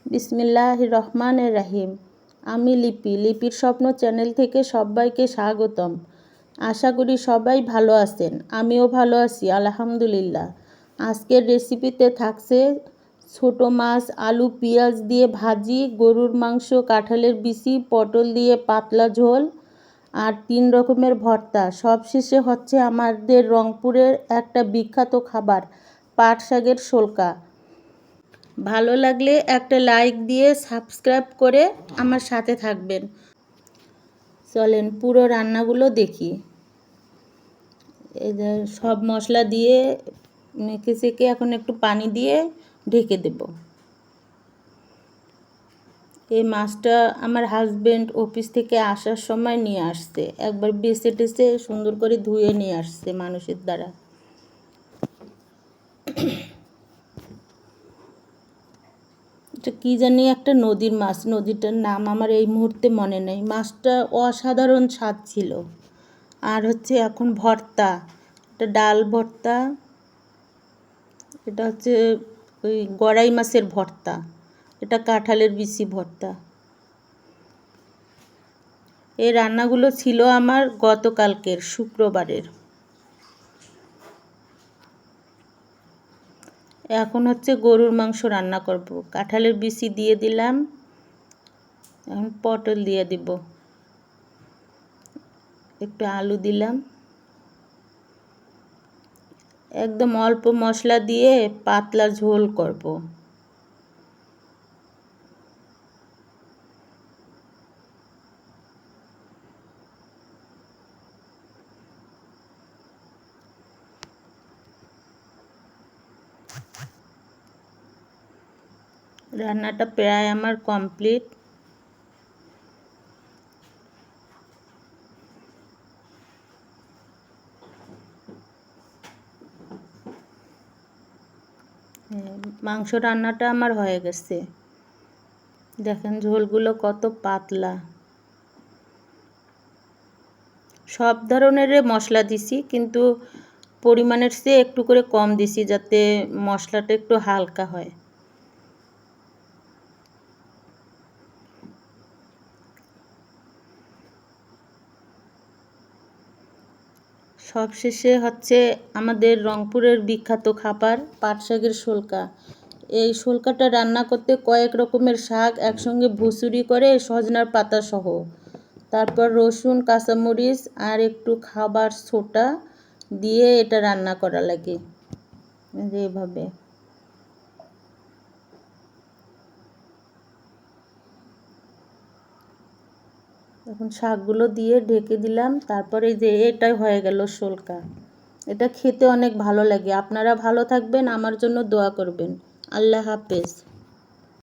বিসমিল্লাহির রহমানির রহিম। আমি লিপির স্বপ্ন চ্যানেল থেকে সবাইকে স্বাগতম। আশা করি সবাই ভালো আছেন, আমিও ভালো আছি আলহামদুলিল্লাহ। আজকের রেসিপিতে থাকছে ছোট মাছ, আলু, পেঁয়াজ দিয়ে ভাজি, গরুর মাংস, কাঁঠালের বিচি, পটল দিয়ে পাতলা ঝোল আর 3 রকমের ভর্তা। সবশেষে হচ্ছে আমাদের রংপুরের একটা বিখ্যাত খাবার, পাট শাকের শোলকা। ভালো লাগলে একটা লাইক দিয়ে সাবস্ক্রাইব করে আমার সাথে থাকবেন। চলেন পুরো রান্নাগুলো দেখি। এই যে সব মশলা দিয়ে মেখে চেকে এখন একটু পানি দিয়ে ঢেকে দেব। এই মাছটা আমার হাজবেন্ড অফিস থেকে আসার সময় নিয়ে আসছে, একবার বেছে টেছে সুন্দর করে ধুয়ে নিয়ে আসছে মানুষের দ্বারা। এটা কী জানি একটা নদীর মাছ, নদীটার নাম আমার এই মুহূর্তে মনে নেই। মাছটা অসাধারণ স্বাদ ছিল। আর হচ্ছে এখন ভর্তা, এটা ডাল ভর্তা, এটা হচ্ছে ওই গড়াই মাছের ভর্তা, এটা কাঁঠালের বিচি ভর্তা। এই রান্নাগুলো ছিল আমার গতকালকের শুক্রবারের। এখন হচ্ছে গরুর মাংস রান্না করব। কাঁঠালের বিচি দিয়ে দিলাম, এখন পটল দিয়ে দিব, একটু আলু দিলাম। একদম অল্প মশলা দিয়ে পাতলা ঝোল করব। রান্নাটা প্রায় আমার কমপ্লিট। মাংস রান্নাটা আমার হয়ে গেছে। দেখেন ঝোলগুলো কত পাতলা। সব ধরনের মশলা দিছি, কিন্তু পরিমাণের চেয়ে একটু করে কম দিছি যাতে মশলাটা একটু হালকা হয়। সবশেষে হচ্ছে আমাদের রংপুরের বিখ্যাত খাবার পাট শাকের শোলকা। এই শোলকাটা রান্না করতে কয়েক রকমের শাক একসঙ্গে ভুসুরি করে সজনার পাতা সহ, তারপর রসুন, কাঁচামরিচ আর একটু খাবার সোডা দিয়ে এটা রান্না করা লাগে এভাবে। এখন শাকগুলো দিয়ে ঢেকে দিলাম, তারপরে যে এটাই হয়ে গেল শোলকা। এটা খেতে অনেক ভালো লাগে। আপনারা ভালো থাকবেন, আমার জন্য দোয়া করবেন। আল্লাহ হাফেজ।